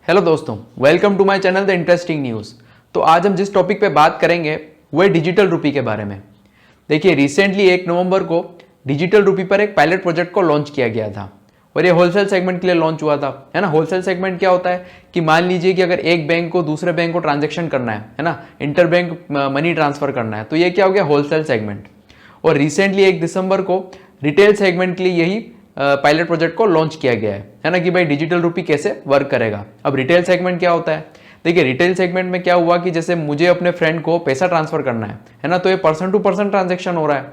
Hello दोस्तों, welcome to my channel the interesting news. तो आज हम जिस टॉपिक पे बात करेंगे वो है डिजिटल रुपी के बारे में। देखिए, रिसेंटली 1 नवंबर को डिजिटल रुपी पर एक पायलट प्रोजेक्ट को लॉन्च किया गया था और ये होलसेल सेगमेंट के लिए लॉन्च हुआ था, है ना। होलसेल सेगमेंट क्या होता है कि मान लीजिए कि अगर एक बैंक को दूसरे बैंक को ट्रांजेक्शन करना है ना, इंटर बैंक मनी ट्रांसफर करना है, तो ये क्या हो गया, होलसेल सेगमेंट। और रिसेंटली 1 दिसंबर को रिटेल सेगमेंट के लिए यही पायलट प्रोजेक्ट को लॉन्च किया गया है ना, कि भाई डिजिटल रुपी कैसे वर्क करेगा। अब रिटेल सेगमेंट क्या होता है, देखिए रिटेल सेगमेंट में क्या हुआ कि जैसे मुझे अपने फ्रेंड को पैसा ट्रांसफर करना है ना, तो ये पर्सन टू पर्सन ट्रांजेक्शन हो रहा है,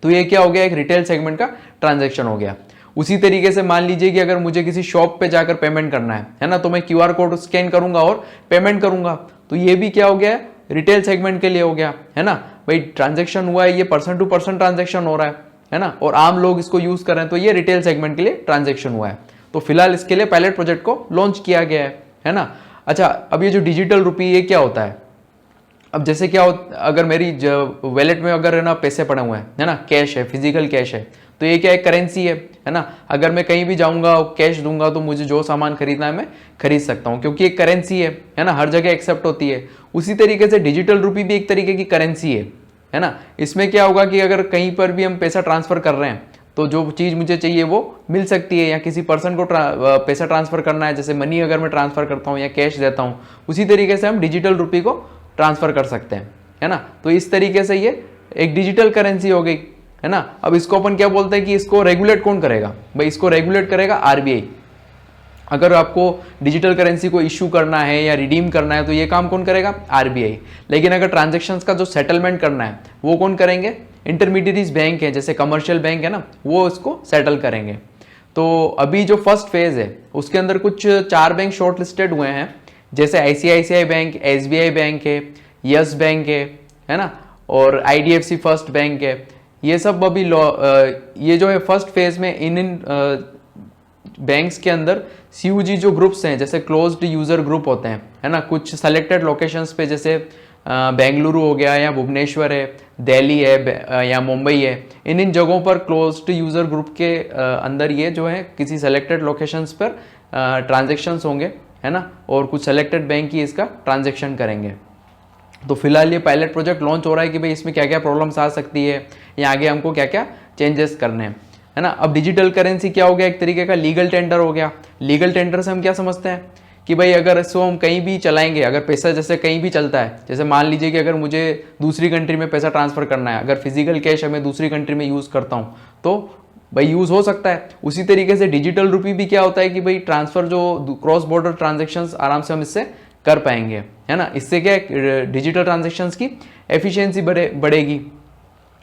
तो ये क्या हो गया, एक रिटेल सेगमेंट का ट्रांजेक्शन हो गया। उसी तरीके से मान लीजिए कि अगर मुझे किसी शॉप पे जाकर पेमेंट करना है ना, तो मैं क्यूआर कोड स्कैन करूंगा और पेमेंट करूंगा, तो ये भी क्या हो गया, रिटेल सेगमेंट के लिए हो गया, है ना। भाई ट्रांजेक्शन हुआ है, ये पर्सन टू पर्सन ट्रांजेक्शन हो रहा है ना, और आम लोग इसको यूज कर रहे हैं, तो ये रिटेल सेगमेंट के लिए ट्रांजेक्शन हुआ है। तो फिलहाल इसके लिए पायलट प्रोजेक्ट को लॉन्च किया गया है ना। अच्छा, अब ये जो डिजिटल रुपी ये क्या होता है, अब जैसे क्या हो, अगर मेरी वैलेट में अगर है ना पैसे पड़े हुए हैं, है ना, कैश है, फिजिकल कैश है, तो ये क्या है, करेंसी है ना। अगर मैं कहीं भी जाऊंगा कैश दूंगा तो मुझे जो सामान खरीदना है मैं खरीद सकता हूं, क्योंकि एक करेंसी है ना, हर जगह एक्सेप्ट होती है। उसी तरीके से डिजिटल रुपी भी एक तरीके की करेंसी है ना। इसमें क्या होगा कि अगर कहीं पर भी हम पैसा ट्रांसफर कर रहे हैं तो जो चीज़ मुझे चाहिए वो मिल सकती है, या किसी पर्सन को पैसा ट्रांसफर करना है, जैसे मनी अगर मैं ट्रांसफर करता हूँ या कैश देता हूँ, उसी तरीके से हम डिजिटल रुपी को ट्रांसफर कर सकते हैं, है ना। तो इस तरीके से ये एक डिजिटल करेंसी हो गई, है ना। अब इसको अपन क्या बोलते हैं कि इसको रेगुलेट कौन करेगा, भाई इसको रेगुलेट करेगा आरबीआई। अगर आपको डिजिटल करेंसी को इश्यू करना है या रिडीम करना है तो ये काम कौन करेगा, आरबीआई। लेकिन अगर ट्रांजैक्शंस का जो सेटलमेंट करना है वो कौन करेंगे, इंटरमीडिएरीज बैंक है, जैसे कमर्शियल बैंक है ना, वो इसको सेटल करेंगे। तो अभी जो फर्स्ट फेज है उसके अंदर कुछ 4 बैंक शॉर्ट लिस्टेड हुए हैं, जैसे आईसीआईसीआई बैंक, एसबीआई बैंक है, यस बैंक है ना, और आईडीएफसी फर्स्ट बैंक है। ये सब अभी ये जो है फर्स्ट फेज में इन बैंक्स के अंदर सीयूजी जो ग्रुप्स हैं, जैसे क्लोज्ड यूजर ग्रुप होते हैं, है ना, कुछ सेलेक्टेड लोकेशंस पे, जैसे बेंगलुरु हो गया या भुवनेश्वर है, दिल्ली है या मुंबई है, इन जगहों पर क्लोज्ड यूजर ग्रुप के अंदर ये जो है किसी सेलेक्टेड लोकेशंस पर ट्रांजेक्शन्स होंगे, है ना, और कुछ सेलेक्टेड बैंक ही इसका ट्रांजेक्शन करेंगे। तो फिलहाल ये पायलट प्रोजेक्ट लॉन्च हो रहा है कि भाई इसमें क्या क्या प्रॉब्लम्स आ सकती है या आगे हमको क्या क्या चेंजेस करने हैं, है ना। अब डिजिटल करेंसी क्या हो गया, एक तरीके का लीगल टेंडर हो गया। लीगल टेंडर से हम क्या समझते हैं कि भाई अगर इसको हम कहीं भी चलाएंगे, अगर पैसा जैसे कहीं भी चलता है, जैसे मान लीजिए कि अगर मुझे दूसरी कंट्री में पैसा ट्रांसफर करना है, अगर फिजिकल कैश मैं दूसरी कंट्री में यूज़ करता हूँ तो भाई यूज़ हो सकता है। उसी तरीके से डिजिटल रुपी भी क्या होता है कि भाई ट्रांसफर जो क्रॉस बॉर्डर ट्रांजेक्शन्स आराम से हम इससे कर पाएंगे, है ना। इससे क्या डिजिटल ट्रांजेक्शन्स की एफिशिएंसी बढ़ेगी।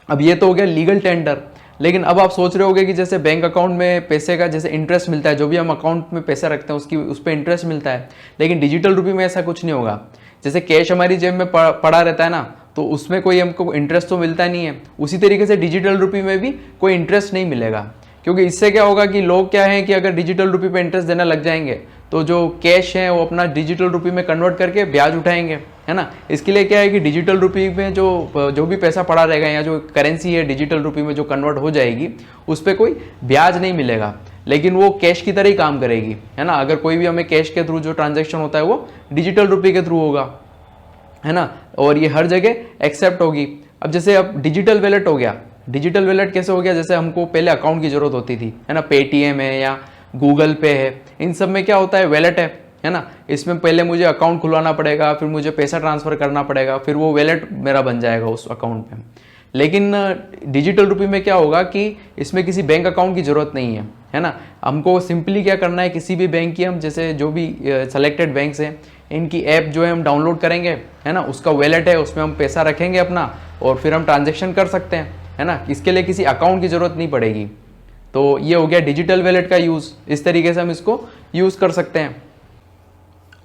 अब ये तो हो गया लीगल टेंडर। लेकिन अब आप सोच रहे होगे कि जैसे बैंक अकाउंट में पैसे का जैसे इंटरेस्ट मिलता है, जो भी हम अकाउंट में पैसे रखते हैं उसकी उस पर इंटरेस्ट मिलता है, लेकिन डिजिटल रुपी में ऐसा कुछ नहीं होगा। जैसे कैश हमारी जेब में पड़ा रहता है ना, तो उसमें कोई हमको इंटरेस्ट तो मिलता नहीं है। उसी तरीके से डिजिटल रुपी में भी कोई इंटरेस्ट नहीं मिलेगा, क्योंकि इससे क्या होगा कि लोग क्या है कि अगर डिजिटल रुपी पे इंटरेस्ट देना लग जाएंगे तो जो कैश है वो अपना डिजिटल रुपी में कन्वर्ट करके ब्याज उठाएंगे, है ना। इसके लिए क्या है कि डिजिटल रुपी में जो भी पैसा पड़ा रहेगा या जो करेंसी है डिजिटल रुपी में जो कन्वर्ट हो जाएगी उस पर कोई ब्याज नहीं मिलेगा, लेकिन वो कैश की तरह ही काम करेगी, है ना। अगर कोई भी हमें कैश के थ्रू जो ट्रांजेक्शन होता है वो डिजिटल रुपी के थ्रू होगा, है ना, और ये हर जगह एक्सेप्ट होगी। अब जैसे अब डिजिटल वैलेट हो गया। डिजिटल वैलेट कैसे हो गया, जैसे हमको पहले अकाउंट की जरूरत होती थी, है ना, पेटीएम है या गूगल पे है, इन सब में क्या होता है, वैलेट है ना। इसमें पहले मुझे अकाउंट खुलवाना पड़ेगा, फिर मुझे पैसा ट्रांसफर करना पड़ेगा, फिर वो वैलेट मेरा बन जाएगा उस अकाउंट पे। लेकिन डिजिटल रुपी में क्या होगा कि इसमें किसी बैंक अकाउंट की जरूरत नहीं है ना। हमको सिंपली क्या करना है, किसी भी बैंक की हम जैसे जो भी सेलेक्टेड बैंक्स हैं इनकी ऐप जो है हम डाउनलोड करेंगे, है ना, उसका वैलेट है, उसमें हम पैसा रखेंगे अपना और फिर हम ट्रांजेक्शन कर सकते हैं, है ना। इसके लिए किसी अकाउंट की जरूरत नहीं पड़ेगी। तो ये हो गया डिजिटल वैलेट का यूज़, इस तरीके से हम इसको यूज़ कर सकते हैं।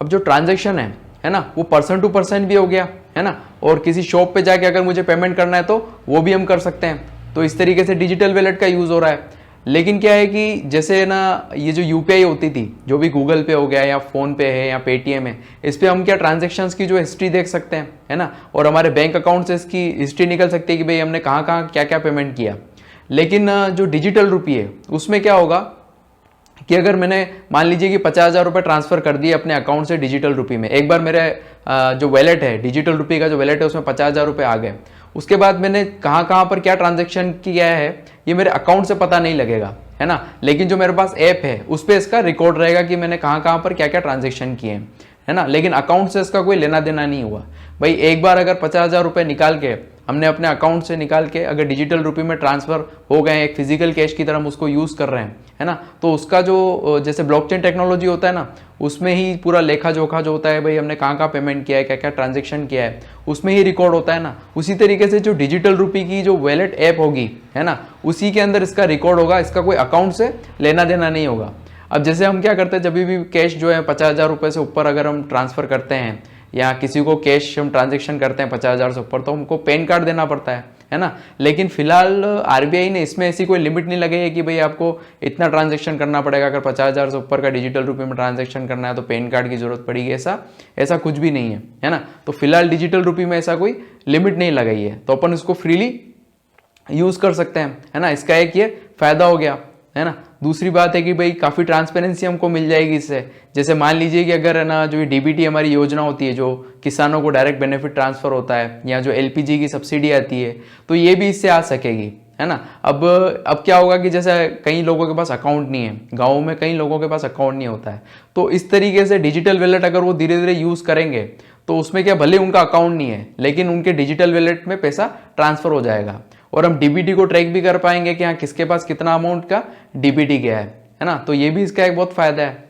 अब जो ट्रांजैक्शन है ना, वो पर्सन टू पर्सन भी हो गया, है ना, और किसी शॉप पे जाके अगर मुझे पेमेंट करना है तो वो भी हम कर सकते हैं। तो इस तरीके से डिजिटल वैलेट का यूज़ हो रहा है। लेकिन क्या है कि जैसे ना ये जो यूपीआई होती थी, जो भी गूगल पे हो गया या फ़ोन पे है या पेटीएम है, इस पर हम क्या ट्रांजेक्शन्स की जो हिस्ट्री देख सकते हैं, है ना, और हमारे बैंक अकाउंट से इसकी हिस्ट्री निकल सकती है कि भाई हमने कहाँ कहाँ क्या क्या पेमेंट किया। लेकिन जो डिजिटल रुपी है उसमें क्या होगा कि अगर मैंने मान लीजिए कि 50,000 रुपये ट्रांसफर कर दिए अपने अकाउंट से डिजिटल रुपी में, एक बार मेरे जो वैलेट है, डिजिटल रुपी का जो वैलेट है उसमें 50,000 रुपये आ गए, उसके बाद मैंने कहाँ कहाँ पर क्या ट्रांजेक्शन किया है ये मेरे अकाउंट से पता नहीं लगेगा, है ना। लेकिन जो मेरे पास ऐप है उस पर इसका रिकॉर्ड रहेगा कि मैंने कहाँ कहाँ पर क्या क्या ट्रांजेक्शन किए हैं, है ना। लेकिन अकाउंट से इसका कोई लेना देना नहीं हुआ। भाई एक बार अगर 50,000 रुपये निकाल के हमने अपने अकाउंट से निकाल के अगर डिजिटल रुपी में ट्रांसफर हो गए, एक फिजिकल कैश की तरह हम उसको यूज़ कर रहे हैं, है ना, तो उसका जो जैसे ब्लॉकचेन टेक्नोलॉजी होता है ना, उसमें ही पूरा लेखा जोखा जो होता है, भाई हमने कहाँ कहाँ पेमेंट किया है, क्या क्या ट्रांजेक्शन किया है, उसमें ही रिकॉर्ड होता है ना। उसी तरीके से जो डिजिटल रुपी की जो वैलेट ऐप होगी, है ना, उसी के अंदर इसका रिकॉर्ड होगा, इसका कोई अकाउंट से लेना देना नहीं होगा। अब जैसे हम क्या करते हैं, जब भी कैश जो है 50,000 रुपये से ऊपर अगर हम ट्रांसफ़र करते हैं या किसी को कैश हम ट्रांजेक्शन करते हैं 50,000 से ऊपर, तो हमको पैन कार्ड देना पड़ता है ना। लेकिन फिलहाल आरबीआई ने इसमें ऐसी कोई लिमिट नहीं लगाई है कि भाई आपको इतना ट्रांजेक्शन करना पड़ेगा, अगर 50,000 से ऊपर का डिजिटल रुपये में ट्रांजेक्शन करना है तो पैन कार्ड की जरूरत पड़ेगी, ऐसा कुछ भी नहीं है ना। तो फिलहाल डिजिटल रुपये में ऐसा कोई लिमिट नहीं लगाई है, तो अपन इसको फ्रीली यूज़ कर सकते हैं, है ना। इसका एक ये फायदा हो गया, है ना। दूसरी बात है कि भाई काफ़ी ट्रांसपेरेंसी हमको मिल जाएगी इससे। जैसे मान लीजिए कि अगर है ना जो डीबीटी हमारी योजना होती है, जो किसानों को डायरेक्ट बेनिफिट ट्रांसफ़र होता है, या जो एलपीजी की सब्सिडी आती है, तो ये भी इससे आ सकेगी, है ना। अब क्या होगा कि जैसे कई लोगों के पास अकाउंट नहीं है, गाँव में कई लोगों के पास अकाउंट नहीं होता है, तो इस तरीके से डिजिटल वैलेट अगर वो धीरे धीरे यूज़ करेंगे तो उसमें क्या, भले उनका अकाउंट नहीं है लेकिन उनके डिजिटल वैलेट में पैसा ट्रांसफ़र हो जाएगा, और हम डीबीटी को ट्रैक भी कर पाएंगे कि हाँ किसके पास कितना अमाउंट का डीबीटी गया है ना। तो ये भी इसका एक बहुत फायदा है।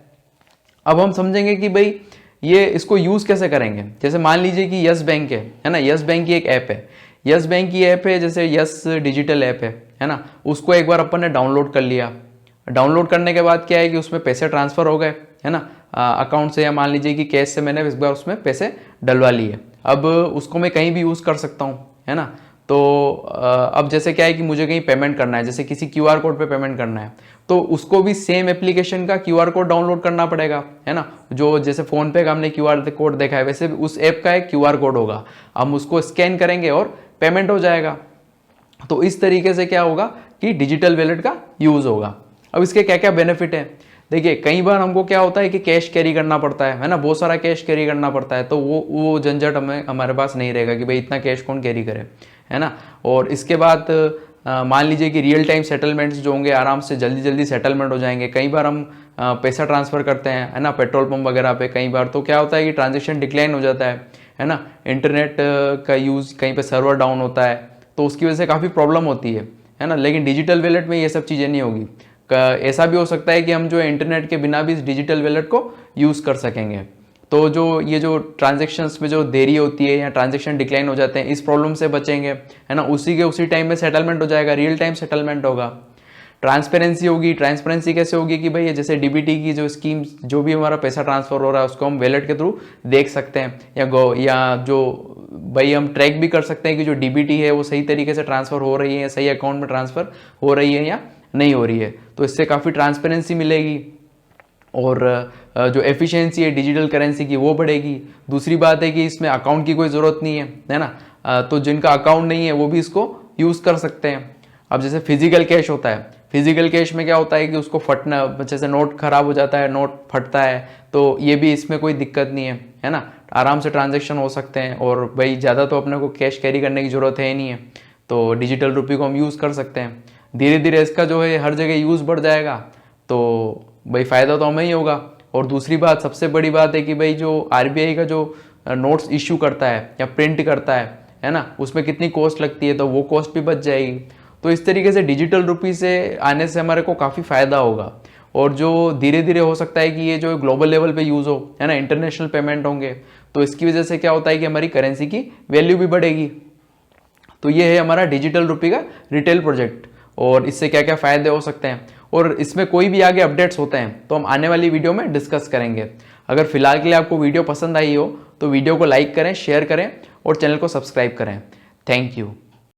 अब हम समझेंगे कि भाई ये इसको यूज़ कैसे करेंगे। जैसे मान लीजिए कि यस बैंक है ना, यस बैंक की एक ऐप है, यस बैंक की ऐप है, जैसे यस डिजिटल ऐप है ना, उसको एक बार अपन ने डाउनलोड कर लिया। डाउनलोड करने के बाद क्या है कि उसमें पैसे ट्रांसफ़र हो गए, है ना, अकाउंट से, या मान लीजिए कि कैश से मैंने इस बार उसमें पैसे डलवा लिए। अब उसको मैं कहीं भी यूज़ कर सकता हूँ, है ना। तो अब जैसे क्या है कि मुझे कहीं पेमेंट करना है, जैसे किसी क्यूआर कोड पे पेमेंट करना है, तो उसको भी सेम एप्लीकेशन का क्यूआर कोड डाउनलोड करना पड़ेगा, है ना। जो जैसे फ़ोन पे का हमने क्यूआर कोड देखा है, वैसे उस ऐप का एक क्यूआर कोड होगा, हम उसको स्कैन करेंगे और पेमेंट हो जाएगा। तो इस तरीके से क्या होगा कि डिजिटल वैलेट का यूज़ होगा। अब इसके क्या क्या बेनिफिट है, देखिए कई बार हमको क्या होता है कि कैश कैरी करना पड़ता है ना, बहुत सारा कैश कैरी करना पड़ता है, तो वो झंझट हमारे पास नहीं रहेगा कि भाई इतना कैश कौन कैरी करे, है ना। और इसके बाद मान लीजिए कि रियल टाइम सेटलमेंट्स जो होंगे, आराम से जल्दी जल्दी सेटलमेंट हो जाएंगे। कई बार हम पैसा ट्रांसफ़र करते हैं, है ना, पेट्रोल पंप वगैरह पे, कई बार तो क्या होता है कि ट्रांजेक्शन डिक्लाइन हो जाता है ना, इंटरनेट का यूज़ कहीं पे सर्वर डाउन होता है, तो उसकी वजह से काफ़ी प्रॉब्लम होती है ना। लेकिन डिजिटल वैलेट में ये सब चीज़ें नहीं होगी। ऐसा भी हो सकता है कि हम जो इंटरनेट के बिना भी इस डिजिटल वैलेट को यूज़ कर सकेंगे। तो जो ट्रांजेक्शन्स में जो देरी होती है या ट्रांजेक्शन डिक्लाइन हो जाते हैं, इस प्रॉब्लम से बचेंगे, है ना। उसी टाइम में सेटलमेंट हो जाएगा, रियल टाइम सेटलमेंट होगा। ट्रांसपेरेंसी होगी। ट्रांसपेरेंसी कैसे होगी कि भाई जैसे डीबीटी की जो स्कीम, जो भी हमारा पैसा ट्रांसफ़र हो रहा है उसको हम वैलेट के थ्रू देख सकते हैं, या जो भाई हम ट्रैक भी कर सकते हैं कि जो डीबीटी है वो सही तरीके से ट्रांसफ़र हो रही है, या सही अकाउंट में ट्रांसफ़र हो रही है या नहीं हो रही है। तो इससे काफ़ी ट्रांसपेरेंसी मिलेगी, और जो एफिशिएंसी है डिजिटल करेंसी की वो बढ़ेगी। दूसरी बात है कि इसमें अकाउंट की कोई ज़रूरत नहीं है ना। तो जिनका अकाउंट नहीं है वो भी इसको यूज़ कर सकते हैं। अब जैसे फिजिकल कैश होता है, फिजिकल कैश में क्या होता है कि उसको फटना, जैसे नोट खराब हो जाता है, नोट फटता है, तो ये भी इसमें कोई दिक्कत नहीं है ना। आराम से ट्रांजेक्शन हो सकते हैं, और भाई ज़्यादा तो अपने को कैश कैरी करने की ज़रूरत है ही नहीं है, तो डिजिटल रुपये को हम यूज़ कर सकते हैं। धीरे धीरे इसका जो है हर जगह यूज़ बढ़ जाएगा, तो भाई फ़ायदा तो हमें ही होगा। और दूसरी बात, सबसे बड़ी बात है कि भाई जो आरबीआई का जो नोट्स इशू करता है या प्रिंट करता है ना, उसमें कितनी कॉस्ट लगती है, तो वो कॉस्ट भी बच जाएगी। तो इस तरीके से डिजिटल रुपी से आने से हमारे को काफ़ी फ़ायदा होगा। और जो धीरे धीरे हो सकता है कि ये जो ग्लोबल लेवल पे यूज़ हो, है ना, इंटरनेशनल पेमेंट होंगे, तो इसकी वजह से क्या होता है कि हमारी करेंसी की वैल्यू भी बढ़ेगी। तो ये है हमारा डिजिटल रुपी का रिटेल प्रोजेक्ट, और इससे क्या क्या फ़ायदे हो सकते हैं, और इसमें कोई भी आगे अपडेट्स होते हैं तो हम आने वाली वीडियो में डिस्कस करेंगे। अगर फिलहाल के लिए आपको वीडियो पसंद आई हो तो वीडियो को लाइक करें, शेयर करें और चैनल को सब्सक्राइब करें। Thank you.